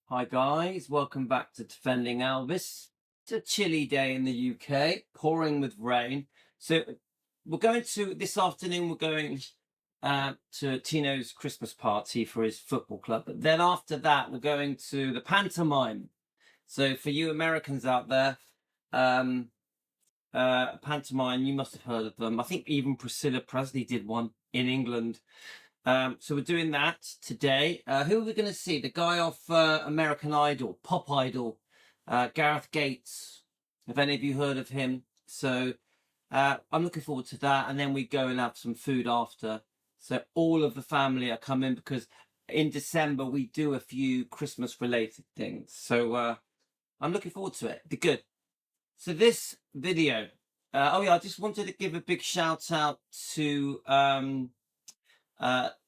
Hi guys, welcome back to Defending Elvis. It's a chilly day in the UK, pouring with rain. So we're going to, this afternoon we're going to Tino's Christmas party for his football club. But then after that we're going to the pantomime. So for you Americans out there, pantomime, you must have heard of them. I think even Presley did one in England. So we're doing that today. Who are we going to see? The guy off American Idol, Pop Idol, Gareth Gates. Have any of you heard of him? So I'm looking forward to that. And then we go and have some food after. So all of the family are coming because in December we do a few Christmas related things. So I'm looking forward to it. Be good. So this video, oh yeah, I just wanted to give a big shout out to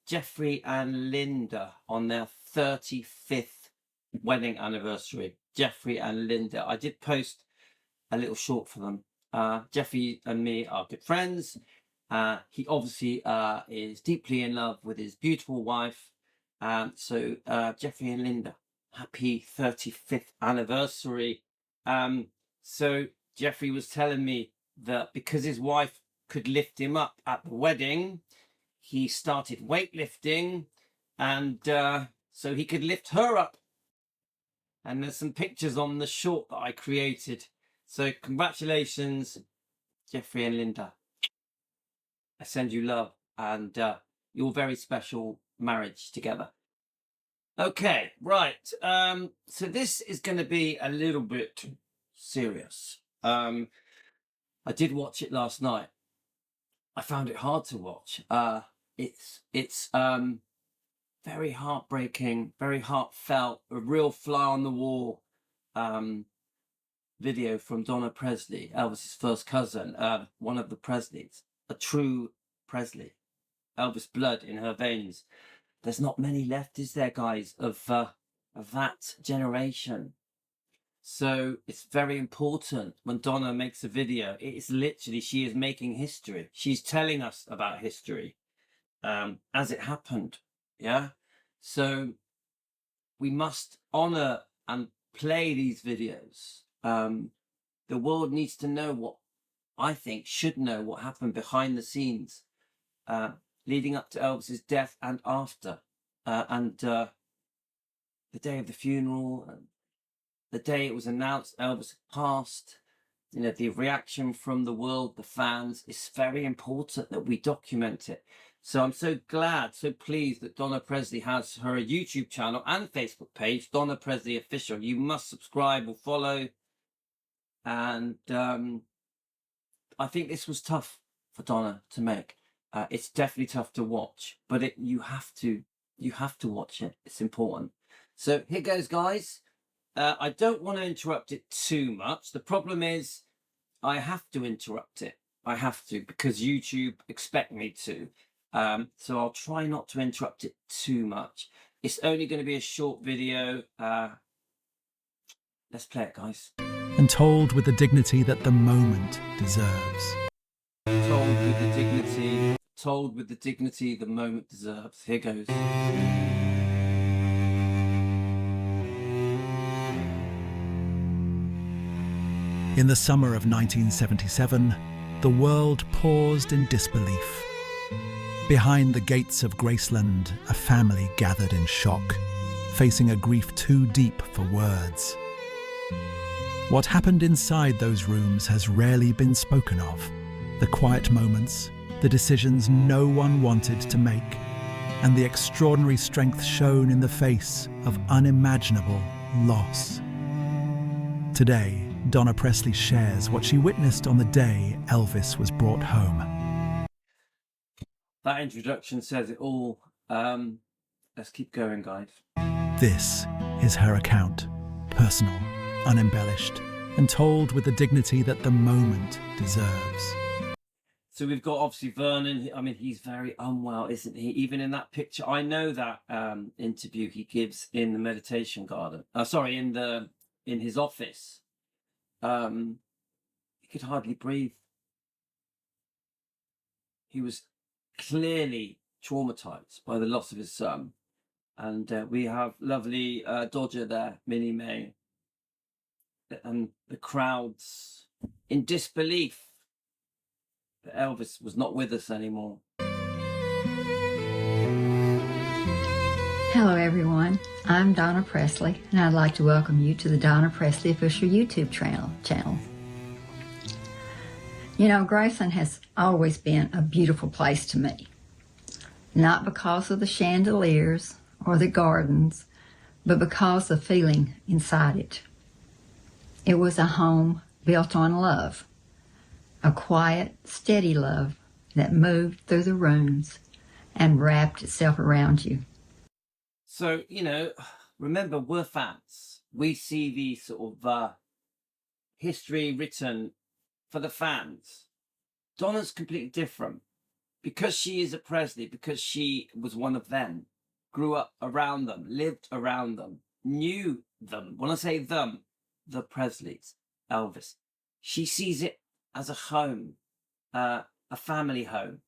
Jeffrey and Linda on their 35th wedding anniversary. Jeffrey and Linda. I did post a little short for them. Jeffrey and me are good friends. He obviously is deeply in love with his beautiful wife. So Jeffrey and Linda, happy 35th anniversary. So Jeffrey was telling me that because his wife could lift him up at the wedding, he started weightlifting, and so he could lift her up. And there's some pictures on the short that I created. So congratulations, Jeffrey and Linda. I send you love and your very special marriage together. Okay, right. So this is going to be a little bit serious. I did watch it last night. I found it hard to watch. It's very heartbreaking, very heartfelt, a real fly on the wall video from Donna Presley, Elvis's first cousin, one of the Presleys, a true Presley, Elvis blood in her veins. There's not many left, is there, guys, of that generation? So it's very important when Donna makes a video. It's literally, she is making history. She's telling us about history as it happened. Yeah. So we must honor and play these videos. The world needs to know what, I think, should know what happened behind the scenes leading up to Elvis's death and after. And the day of the funeral, and the day it was announced Elvis had passed, you know, the reaction from the world, the fans, it's very important that we document it. So I'm so glad, so pleased that Donna Presley has her YouTube channel and Facebook page, Donna Presley Official. You must subscribe or follow. And I think this was tough for Donna to make. It's definitely tough to watch, but you have to watch it. It's important. So here goes, guys. I don't want to interrupt it too much. The problem is I have to interrupt it. I have to, because YouTube expect me to. So I'll try not to interrupt it too much. It's only going to be a short video. Let's play it, guys. And told with the dignity that the moment deserves. Told with the dignity the moment deserves. Here goes. In the summer of 1977, the world paused in disbelief. Behind the gates of Graceland, a family gathered in shock, facing a grief too deep for words. What happened inside those rooms has rarely been spoken of. The quiet moments, the decisions no one wanted to make, and the extraordinary strength shown in the face of unimaginable loss. Today, Donna Presley shares what she witnessed on the day Elvis was brought home. That introduction says it all. Let's keep going, guys. This is her account, personal, unembellished, and told with the dignity that the moment deserves. So we've got obviously Vernon. I mean, he's very unwell, isn't he? Even in that picture, I know that interview he gives in the meditation garden. In his office. He could hardly breathe. He was clearly traumatized by the loss of his son. And we have lovely Dodger there, Minnie May. And the crowds in disbelief that Elvis was not with us anymore. Hello everyone, I'm Donna Presley, and I'd like to welcome you to the Donna Presley Official YouTube channel. You know, Graceland has always been a beautiful place to me. Not because of the chandeliers or the gardens, but because of the feeling inside it. It was a home built on love, a quiet, steady love that moved through the rooms and wrapped itself around you. So, you know, remember, we're fans. We see the sort of history written for the fans. Donna's completely different. Because she is a Presley, because she was one of them, grew up around them, lived around them, knew them. When I say them, the Presleys, Elvis, she sees it as a home, a family home.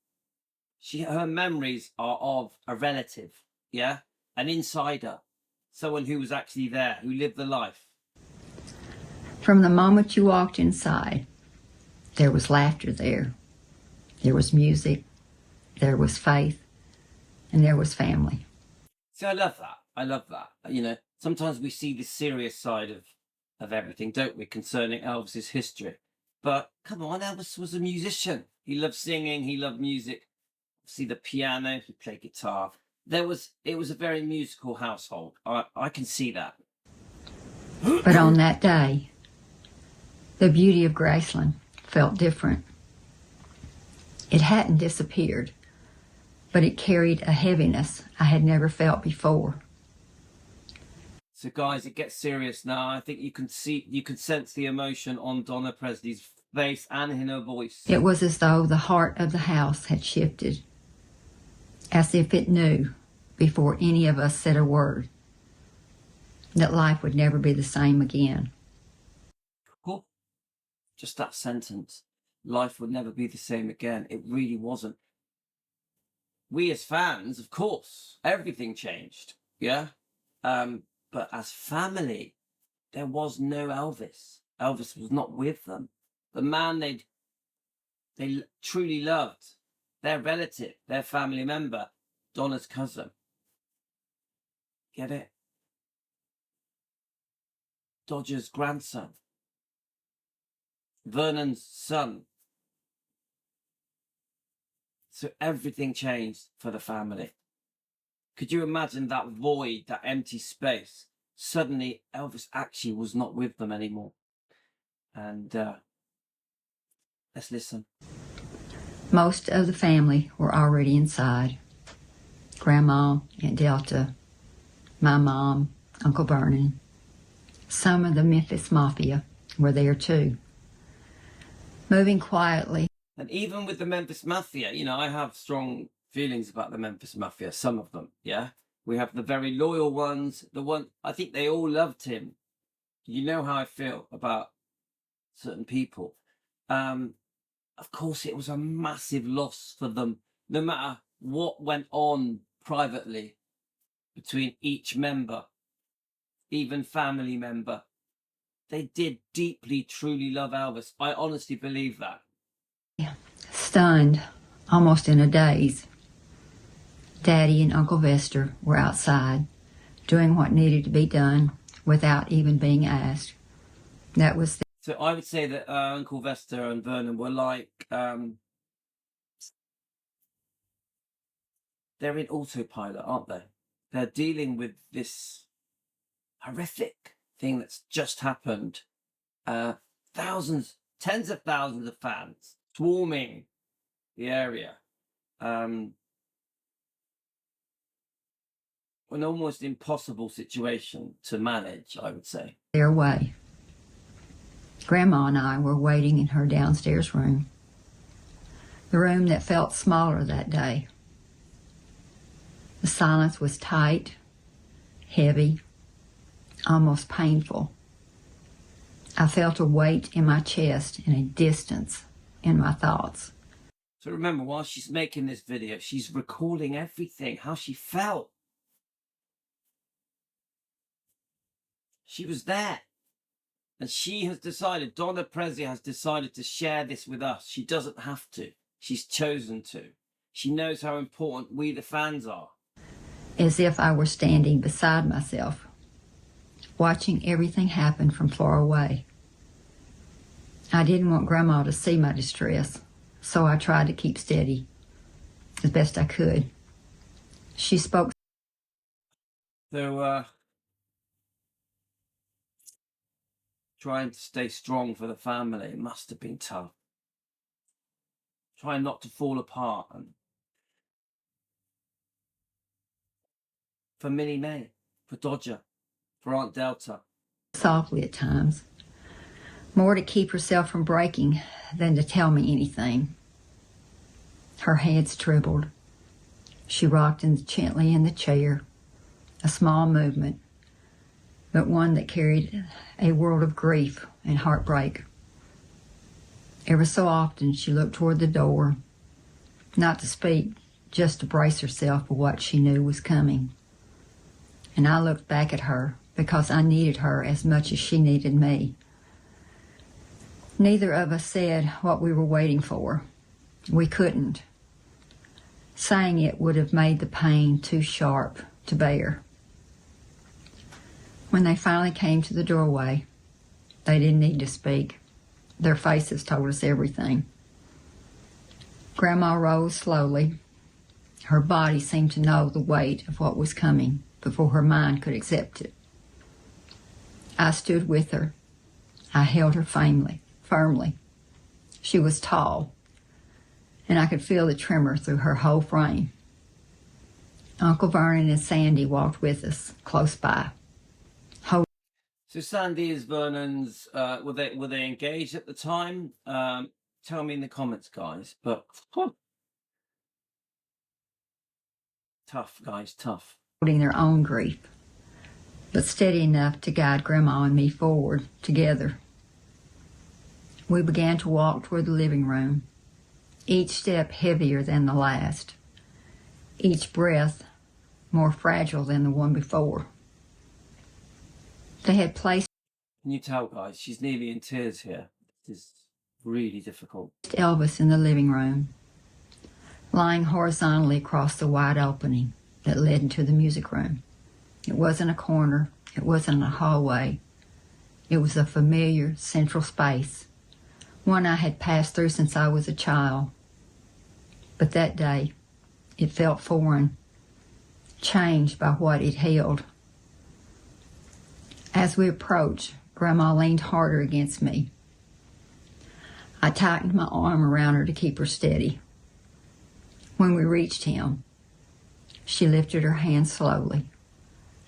Her memories are of a relative, yeah? An insider, someone who was actually there, who lived the life. From the moment you walked inside, there was laughter there. There was music, there was faith, and there was family. See, I love that. I love that. You know, sometimes we see the serious side of everything, don't we, concerning Elvis's history. But come on, Elvis was a musician. He loved singing, he loved music. See the piano, he played guitar. It was a very musical household. I can see that. But on that day, the beauty of Graceland felt different. It hadn't disappeared, but it carried a heaviness I had never felt before. So guys, it gets serious now. I think you can sense the emotion on Donna Presley's face and in her voice. It was as though the heart of the house had shifted, as if it knew, before any of us said a word, that life would never be the same again. Cool. Just that sentence. Life would never be the same again. It really wasn't. We as fans, of course, everything changed. Yeah. But as family, there was no Elvis. Elvis was not with them. The man they truly loved, their relative, their family member, Donna's cousin. Get it? Dodger's grandson. Vernon's son. So everything changed for the family. Could you imagine that void, that empty space? Suddenly, Elvis actually was not with them anymore. And let's listen. Most of the family were already inside. Grandma, Aunt Delta, my mom, Uncle Vernon. Some of the Memphis Mafia were there too. Moving quietly. And even with the Memphis Mafia, you know, I have strong feelings about the Memphis Mafia, some of them, yeah? We have the very loyal ones, I think they all loved him. You know how I feel about certain people. Of course, it was a massive loss for them, no matter what went on privately between each member, even family member. They did deeply, truly love Elvis. I honestly believe that. Stunned, almost in a daze, Daddy and Uncle Vester were outside, doing what needed to be done without even being asked. That was So I would say that Uncle Vester and Vernon were like, they're in autopilot, aren't they? They're dealing with this horrific thing that's just happened. Thousands, tens of thousands of fans swarming the area. An almost impossible situation to manage, I would say. their way. Grandma and I were waiting in her downstairs room, the room that felt smaller that day. The silence was tight, heavy, almost painful. I felt a weight in my chest and a distance in my thoughts. So remember, while she's making this video, she's recalling everything, how she felt. She was there. And she has decided, Donna Presley has decided to share this with us. She doesn't have to. She's chosen to. She knows how important we, the fans, are. As if I were standing beside myself, watching everything happen from far away. I didn't want Grandma to see my distress, so I tried to keep steady as best I could. She spoke. So, trying to stay strong for the family must have been tough. Trying not to fall apart. And for Minnie May, for Dodger, for Aunt Delta. Softly at times, more to keep herself from breaking than to tell me anything. Her hands trembled. She rocked gently in the chair, a small movement, but one that carried a world of grief and heartbreak. Ever so often she looked toward the door, not to speak, just to brace herself for what she knew was coming. And I looked back at her because I needed her as much as she needed me. Neither of us said what we were waiting for. We couldn't. Saying it would have made the pain too sharp to bear. When they finally came to the doorway, they didn't need to speak. Their faces told us everything. Grandma rose slowly. Her body seemed to know the weight of what was coming before her mind could accept it. I stood with her. I held her firmly. She was tall, and I could feel the tremor through her whole frame. Uncle Vernon and Sandy walked with us, close by. So Sandy is Vernon's, were they engaged at the time? Tell me in the comments, guys. But tough, guys, tough. Holding their own grief, but steady enough to guide Grandma and me forward together. We began to walk toward the living room, each step heavier than the last, each breath more fragile than the one before. They had placed. Can you tell, guys? She's nearly in tears here. This is really difficult. Elvis in the living room, lying horizontally across the wide opening that led into the music room. It wasn't a corner. It wasn't a hallway. It was a familiar central space, one I had passed through since I was a child. But that day, it felt foreign, changed by what it held. As we approached, Grandma leaned harder against me. I tightened my arm around her to keep her steady. When we reached him, she lifted her hand slowly,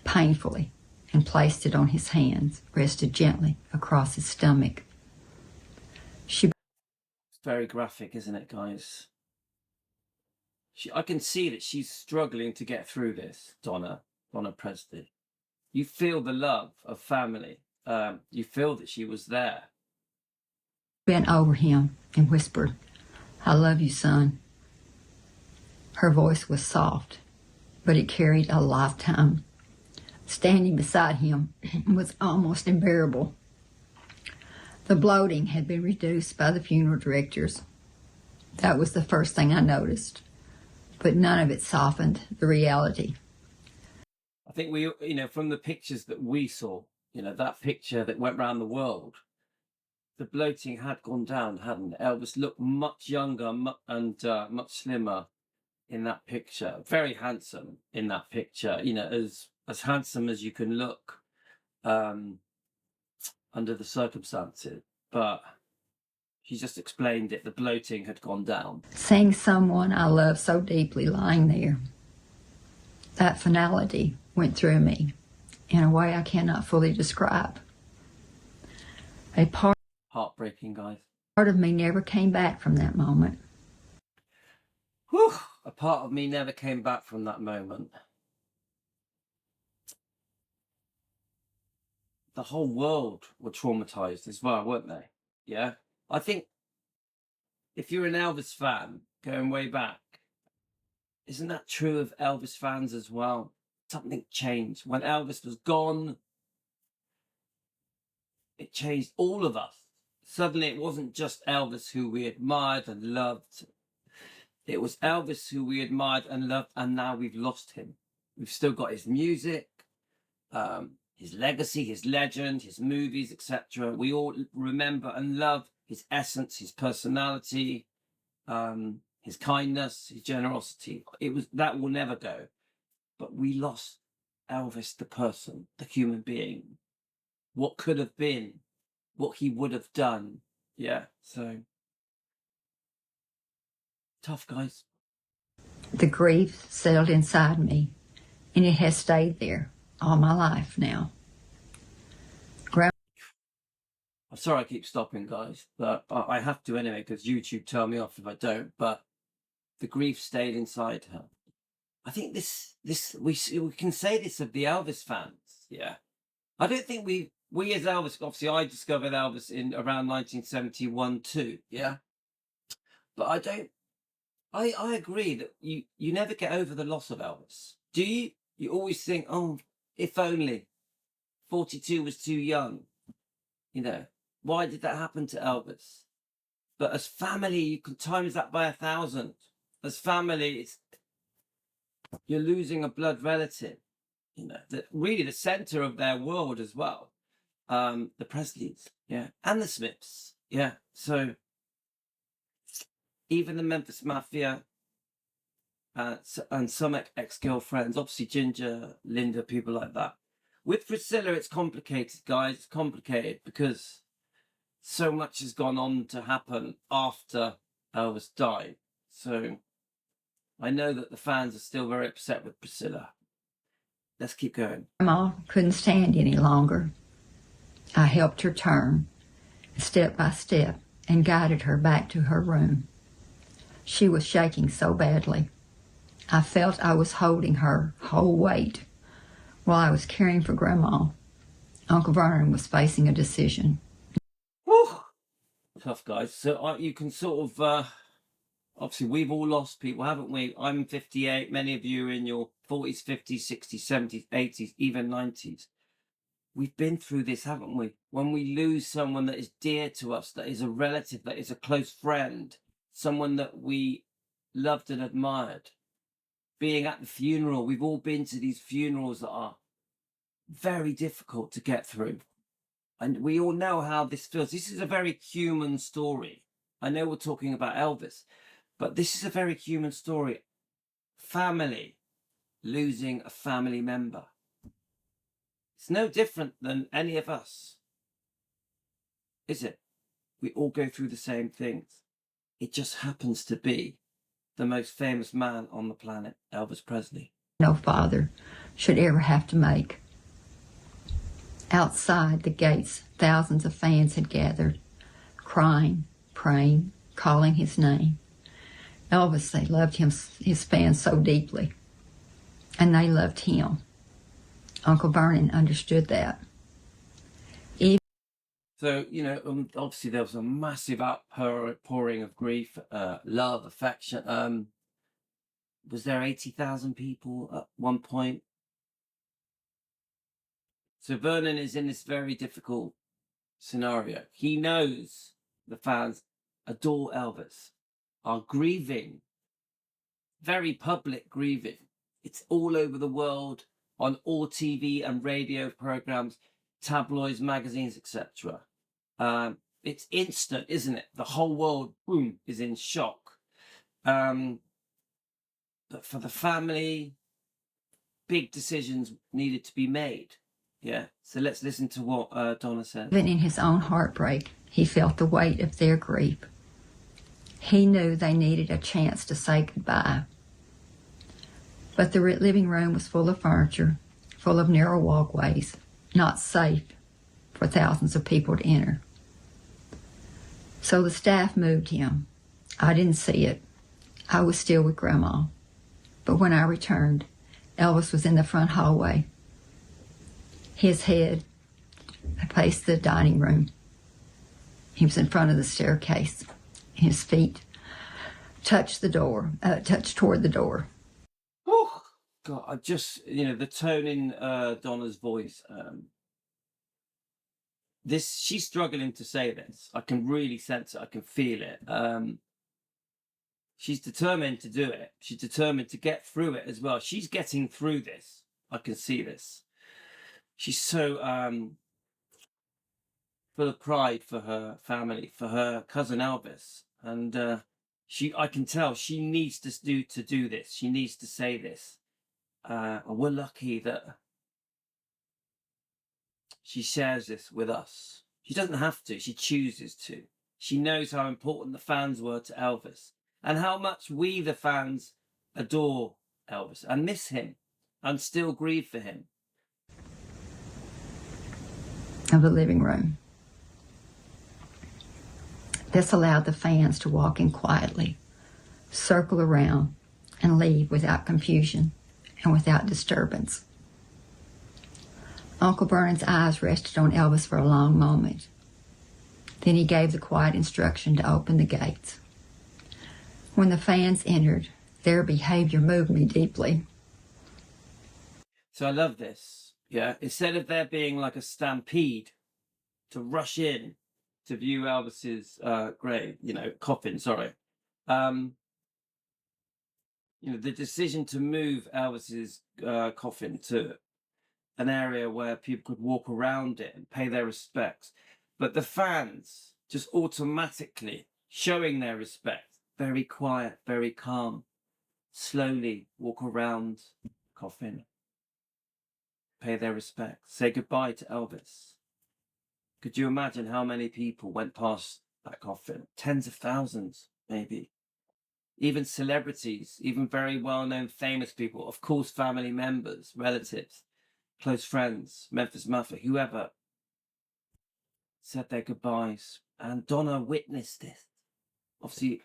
painfully, and placed it on his hands, rested gently across his stomach. It's very graphic, isn't it, guys? I can see that she's struggling to get through this, Donna Presley. You feel the love of family. You feel that she was there. Bent over him and whispered, "I love you, son." Her voice was soft, but it carried a lifetime. Standing beside him was almost unbearable. The bloating had been reduced by the funeral directors. That was the first thing I noticed, but none of it softened the reality. I think we, from the pictures that we saw, that picture that went around the world, the bloating had gone down, hadn't it? Elvis looked much younger and much slimmer in that picture. Very handsome in that picture, as handsome as you can look under the circumstances. But she just explained it. The bloating had gone down. Seeing someone I love so deeply lying there, that finality went through me in a way I cannot fully describe. Heartbreaking, guys. Part of me never came back from that moment. Whew, a part of me never came back from that moment. The whole world were traumatized as well, weren't they? Yeah. I think if you're an Elvis fan going way back, isn't that true of Elvis fans as well? Something changed. When Elvis was gone, it changed all of us. Suddenly it wasn't just Elvis who we admired and loved. It was Elvis who we admired and loved, and now we've lost him. We've still got his music, his legacy, his legend, his movies, etc. We all remember and love his essence, his personality, his kindness, his generosity. That will never go. But we lost Elvis, the person, the human being, what could have been, what he would have done. Yeah, so tough, guys. The grief settled inside me, and it has stayed there all my life now. I'm sorry I keep stopping, guys, but I have to anyway, because YouTube tell me off if I don't. But the grief stayed inside her. I think we can say this of the Elvis fans. Yeah, I don't think we as Elvis. Obviously, I discovered Elvis in around 1971 too. Yeah, but I don't. I agree that you never get over the loss of Elvis. Do you? You always think, oh, if only 42 was too young. You know, why did that happen to Elvis? But as family, you can times that by 1,000. As family, you're losing a blood relative. You know, that really the center of their world as well. The Presleys, yeah, and the Smiths, yeah. So even the Memphis Mafia and some ex-girlfriends, obviously Ginger, Linda, people like that. With Priscilla, it's complicated, guys. It's complicated because so much has gone on to happen after Elvis died. So I know that the fans are still very upset with Priscilla. Let's keep going. Grandma couldn't stand any longer. I helped her turn, step by step, and guided her back to her room. She was shaking so badly. I felt I was holding her whole weight. While I was caring for Grandma, Uncle Vernon was facing a decision. Whew. Tough, guys. So you can sort of, obviously we've all lost people, haven't we? I'm 58, many of you are in your 40s, 50s, 60s, 70s, 80s, even 90s. We've been through this, haven't we? When we lose someone that is dear to us, that is a relative, that is a close friend, someone that we loved and admired. Being at the funeral, we've all been to these funerals that are very difficult to get through. And we all know how this feels. This is a very human story. I know we're talking about Elvis, but this is a very human story. Family losing a family member. It's no different than any of us, is it? We all go through the same things. It just happens to be the most famous man on the planet, Elvis Presley. No father should ever have to make. Outside the gates, thousands of fans had gathered, crying, praying, calling his name. Elvis, they loved his fans so deeply, and they loved him. Uncle Vernon understood that. So, you know, obviously there was a massive outpouring of grief, love, affection. Was there 80,000 people at one point? So Vernon is in this very difficult scenario. He knows the fans adore Elvis, are grieving, very public grieving. It's all over the world, on all TV and radio programs, tabloids, magazines, etc. It's instant, isn't it? The whole world, boom, is in shock. But for the family, big decisions needed to be made. Yeah. So let's listen to what Donna said. Even in his own heartbreak, he felt the weight of their grief. He knew they needed a chance to say goodbye. But the living room was full of furniture, full of narrow walkways, not safe for thousands of people to enter. So the staff moved him. I didn't see it. I was still with Grandma. But when I returned, Elvis was in the front hallway. His head faced the dining room. He was in front of the staircase. His feet touched toward the door. Oh, God, I just, you know, the tone in Donna's voice. she's struggling to say this. I can really sense it. I can feel it. She's determined to do it. She's determined to get through it as well. She's getting through this. I can see this. She's so full of pride for her family, for her cousin Elvis, and I can tell she needs to do this. She needs to say this. And we're lucky that she shares this with us. She doesn't have to. She chooses to. She knows how important the fans were to Elvis and how much we, the fans, adore Elvis and miss him and still grieve for him. Of the living room. This allowed the fans to walk in quietly, circle around, and leave without confusion and without disturbance. Uncle Vernon's eyes rested on Elvis for a long moment. Then he gave the quiet instruction to open the gates. When the fans entered, their behavior moved me deeply. So I love this. Yeah, instead of there being like a stampede to rush in to view Elvis's coffin, sorry. The decision to move Elvis's coffin to an area where people could walk around it and pay their respects. But the fans just automatically showing their respect, very quiet, very calm, slowly walk around the coffin, pay their respects, say goodbye to Elvis. Could you imagine how many people went past that coffin? Tens of thousands, maybe. Even celebrities, even very well-known famous people, of course, family members, relatives, close friends, Memphis Mafia, whoever, said their goodbyes. And Donna witnessed this. Obviously,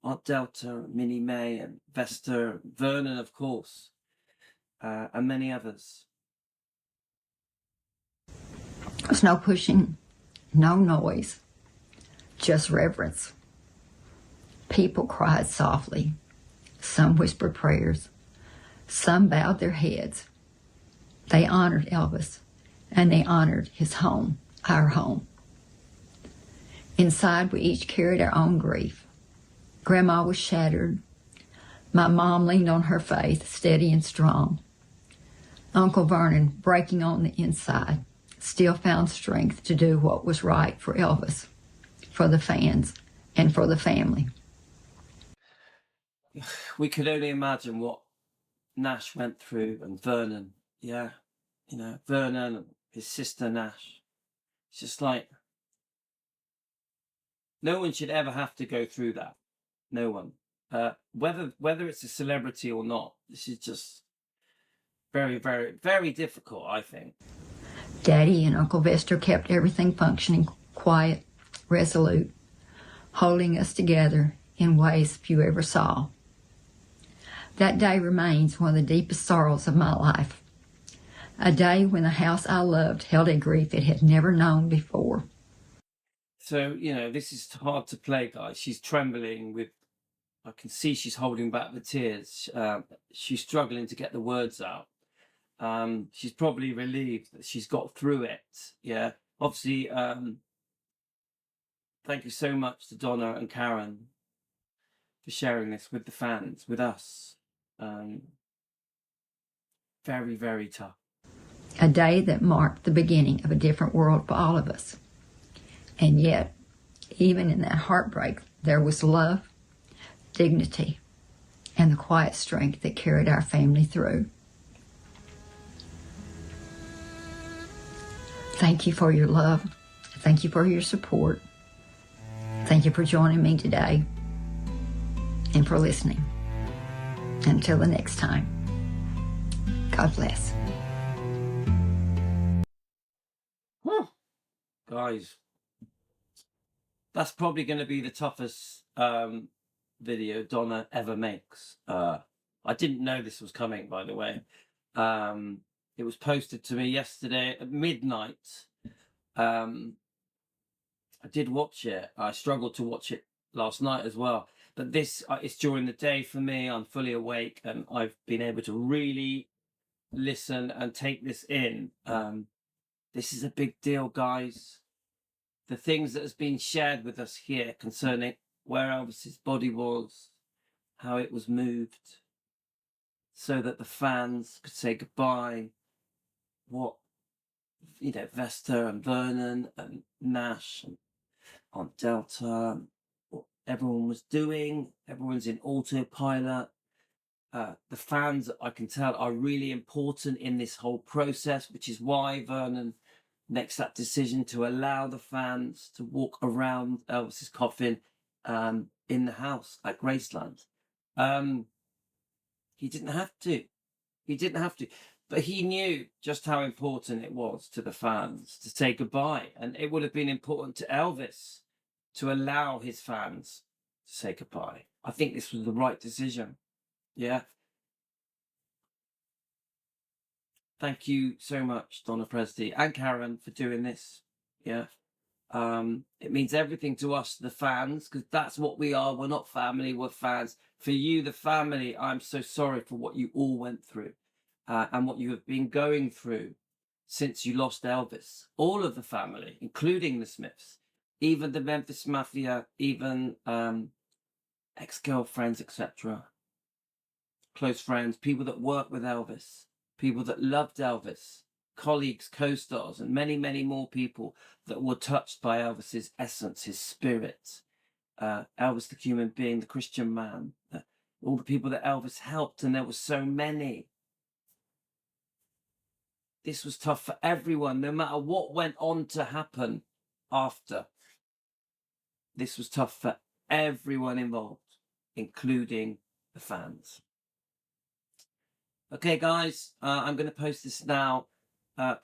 Aunt Delta, Minnie May, and Vesta, Vernon, of course, and many others. There's no pushing, no noise, just reverence. People cried softly. Some whispered prayers. Some bowed their heads. They honored Elvis, and they honored his home, our home. Inside, we each carried our own grief. Grandma was shattered. My mom leaned on her faith, steady and strong. Uncle Vernon, breaking on the inside, still found strength to do what was right for Elvis, for the fans, and for the family. We could only imagine what Nash went through, and Vernon, Vernon and his sister Nash. It's just like, no one should ever have to go through that. No one. Whether it's a celebrity or not, this is just very, very, very difficult, I think. Daddy and Uncle Vester kept everything functioning, quiet, resolute, holding us together in ways few ever saw. That day remains one of the deepest sorrows of my life. A day when the house I loved held a grief it had never known before. So, this is hard to play, guys. She's trembling I can see she's holding back the tears. She's struggling to get the words out. She's probably relieved that she's got through it. Yeah. Obviously, thank you so much to Donna and Karen for sharing this with the fans, with us. Very, very tough. A day that marked the beginning of a different world for all of us. And yet, even in that heartbreak, there was love, dignity, and the quiet strength that carried our family through. Thank you for your love. Thank you for your support. Thank you for joining me today and for listening. Until the next time, God bless. Guys, that's probably going to be the toughest video Donna ever makes. I didn't know this was coming, by the way. It was posted to me yesterday at midnight. I did watch it. I struggled to watch it last night as well. But this, it's during the day for me. I'm fully awake and I've been able to really listen and take this in. This is a big deal, guys. the things that has been shared with us here concerning where Elvis's body was, how it was moved, so that the fans could say goodbye, what, Vesta and Vernon and Nash and Aunt Delta, what everyone was doing. Everyone's in autopilot. The fans, I can tell, are really important in this whole process, which is why Vernon makes that decision to allow the fans to walk around Elvis's coffin in the house at Graceland. He didn't have to. He didn't have to. But he knew just how important it was to the fans to say goodbye. And it would have been important to Elvis to allow his fans to say goodbye. I think this was the right decision. Yeah. Thank you so much, Donna Presley and Karen, for doing this. Yeah. It means everything to us, the fans, because that's what we are. We're not family, we're fans. For you, the family, I'm so sorry for what you all went through and what you have been going through since you lost Elvis. All of the family, including the Smiths, even the Memphis Mafia, even ex-girlfriends, etc. Close friends, people that worked with Elvis, people that loved Elvis, colleagues, co-stars, and many, many more people that were touched by Elvis's essence, his spirit. Elvis, the human being, the Christian man, all the people that Elvis helped, and there were so many. This was tough for everyone, no matter what went on to happen after. This was tough for everyone involved, including the fans. Okay, guys, I'm going to post this now.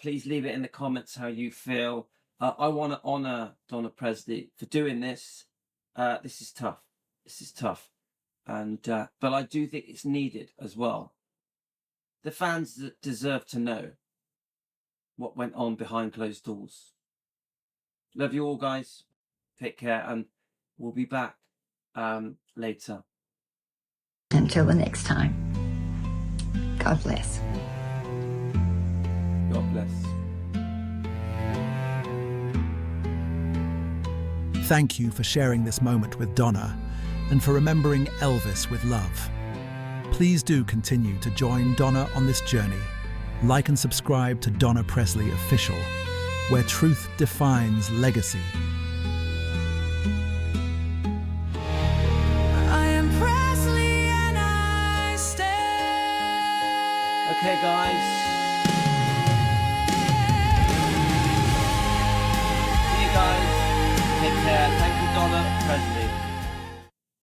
Please leave it in the comments how you feel. I want to honour Donna Presley for doing this. This is tough. This is tough. And but I do think it's needed as well. The fans deserve to know what went on behind closed doors. Love you all, guys. Take care, and we'll be back later. Until the next time, God bless. God bless. Thank you for sharing this moment with Donna and for remembering Elvis with love. Please do continue to join Donna on this journey. Like and subscribe to Donna Presley Official, where truth defines legacy. I am Presley and I stand. Okay, guys. See you guys. Take care. Thank you, Donna.